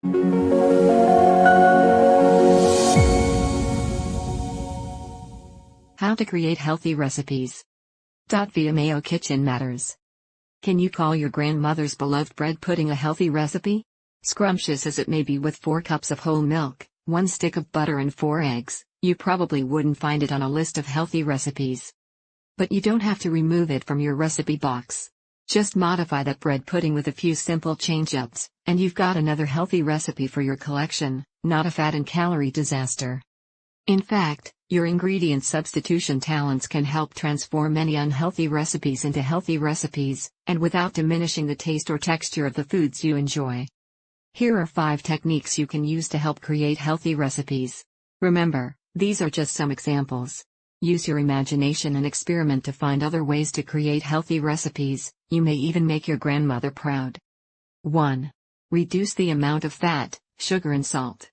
How to create healthy recipes. Via Mayo Kitchen Matters. Can you call your grandmother's beloved bread pudding a healthy recipe? Scrumptious as it may be, with 4 cups of whole milk, 1 stick of butter and 4 eggs, you probably wouldn't find it on a list of healthy recipes. But you don't have to remove it from your recipe box. Just modify that bread pudding with a few simple change-ups, and you've got another healthy recipe for your collection, not a fat and calorie disaster. In fact, your ingredient substitution talents can help transform many unhealthy recipes into healthy recipes, and without diminishing the taste or texture of the foods you enjoy. Here are 5 techniques you can use to help create healthy recipes. Remember, these are just some examples. Use your imagination and experiment to find other ways to create healthy recipes. You may even make your grandmother proud. 1. Reduce the amount of fat, sugar and salt.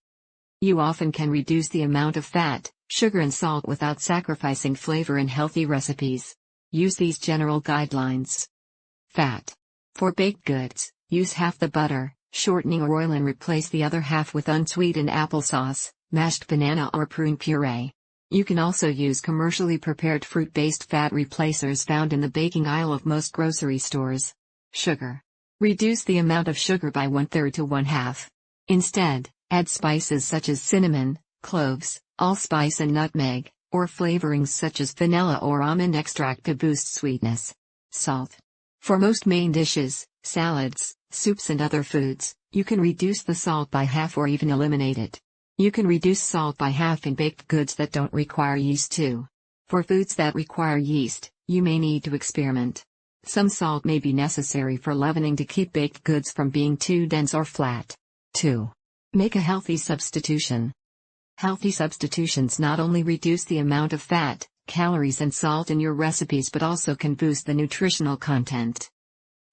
You often can reduce the amount of fat, sugar and salt without sacrificing flavor in healthy recipes. Use these general guidelines. Fat. For baked goods, use half the butter, shortening or oil, and replace the other half with unsweetened applesauce, mashed banana or prune puree. You can also use commercially prepared fruit-based fat replacers found in the baking aisle of most grocery stores. Sugar. Reduce the amount of sugar by 1/3 to 1/2. Instead, add spices such as cinnamon, cloves, allspice and nutmeg, or flavorings such as vanilla or almond extract to boost sweetness. Salt. For most main dishes, salads, soups and other foods, you can reduce the salt by half or even eliminate it. You can reduce salt by half in baked goods that don't require yeast too. For foods that require yeast, you may need to experiment. Some salt may be necessary for leavening to keep baked goods from being too dense or flat. 2. Make a healthy substitution. Healthy substitutions not only reduce the amount of fat, calories and salt in your recipes but also can boost the nutritional content.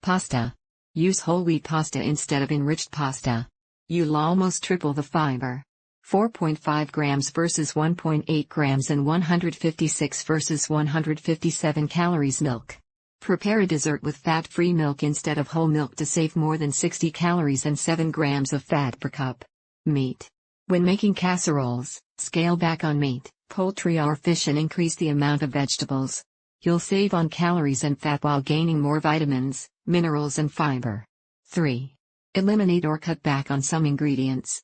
Pasta. Use whole wheat pasta instead of enriched pasta. You'll almost triple the fiber. 4.5 grams versus 1.8 grams and 156 versus 157 calories. Milk. Prepare a dessert with fat-free milk instead of whole milk to save more than 60 calories and 7 grams of fat per cup. Meat. When making casseroles, scale back on meat, poultry or fish and increase the amount of vegetables. You'll save on calories and fat while gaining more vitamins, minerals and fiber. 3. Eliminate or cut back on some ingredients.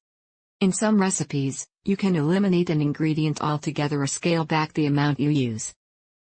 In some recipes, you can eliminate an ingredient altogether or scale back the amount you use.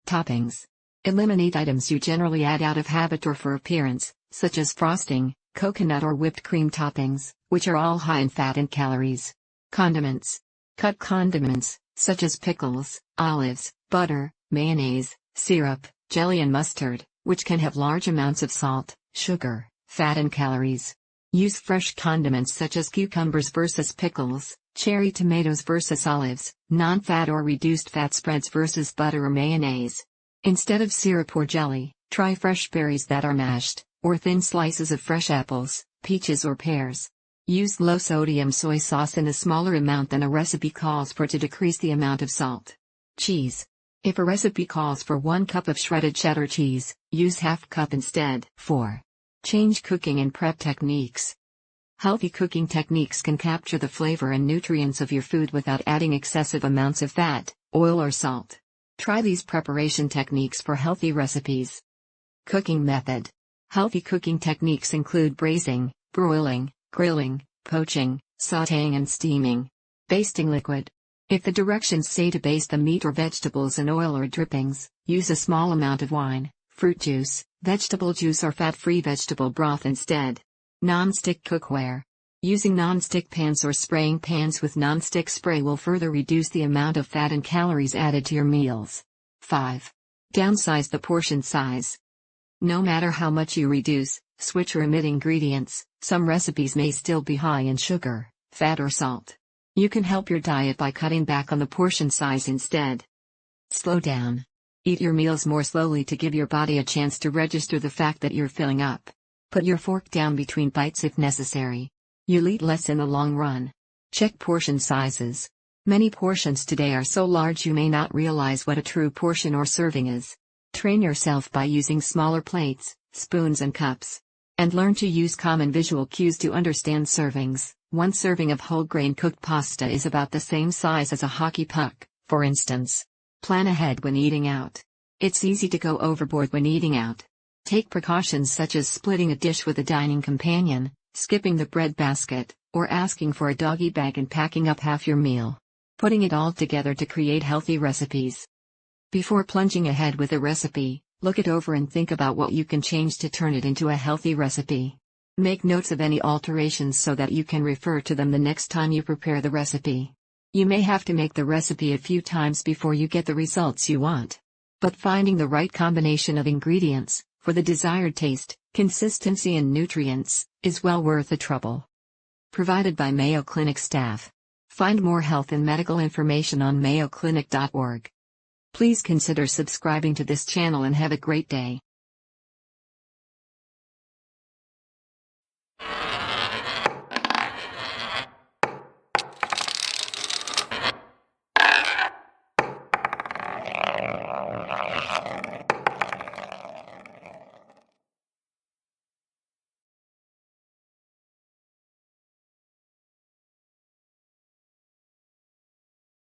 Toppings. Eliminate items you generally add out of habit or for appearance, such as frosting, coconut or whipped cream toppings, which are all high in fat and calories. Condiments. Cut condiments, such as pickles, olives, butter, mayonnaise, syrup, jelly and mustard, which can have large amounts of salt, sugar, fat and calories. Use fresh condiments such as cucumbers versus pickles, cherry tomatoes versus olives, non-fat or reduced fat spreads versus butter or mayonnaise. Instead of syrup or jelly, try fresh berries that are mashed, or thin slices of fresh apples, peaches or pears. Use low-sodium soy sauce in a smaller amount than a recipe calls for to decrease the amount of salt. Cheese. If a recipe calls for 1 cup of shredded cheddar cheese, use half cup instead. 4. Change cooking and prep techniques. Healthy cooking techniques can capture the flavor and nutrients of your food without adding excessive amounts of fat, oil or salt. Try these preparation techniques for healthy recipes. Cooking method. Healthy cooking techniques include braising, broiling, grilling, poaching, sautéing and steaming. Basting liquid. If the directions say to baste the meat or vegetables in oil or drippings, use a small amount of wine, fruit juice, vegetable juice or fat-free vegetable broth instead. Non-stick cookware. Using non-stick pans or spraying pans with non-stick spray will further reduce the amount of fat and calories added to your meals. 5. Downsize the portion size. No matter how much you reduce, switch or omit ingredients, some recipes may still be high in sugar, fat or salt. You can help your diet by cutting back on the portion size instead. Slow down. Eat your meals more slowly to give your body a chance to register the fact that you're filling up. Put your fork down between bites if necessary. You'll eat less in the long run. Check portion sizes. Many portions today are so large you may not realize what a true portion or serving is. Train yourself by using smaller plates, spoons and cups. And learn to use common visual cues to understand servings. One serving of whole grain cooked pasta is about the same size as a hockey puck, for instance. Plan ahead when eating out. It's easy to go overboard when eating out. Take precautions such as splitting a dish with a dining companion, skipping the bread basket, or asking for a doggy bag and packing up half your meal. Putting it all together to create healthy recipes. Before plunging ahead with a recipe, look it over and think about what you can change to turn it into a healthy recipe. Make notes of any alterations so that you can refer to them the next time you prepare the recipe. You may have to make the recipe a few times before you get the results you want. But finding the right combination of ingredients, for the desired taste, consistency and nutrients, is well worth the trouble. Provided by Mayo Clinic staff. Find more health and medical information on mayoclinic.org. Please consider subscribing to this channel and have a great day.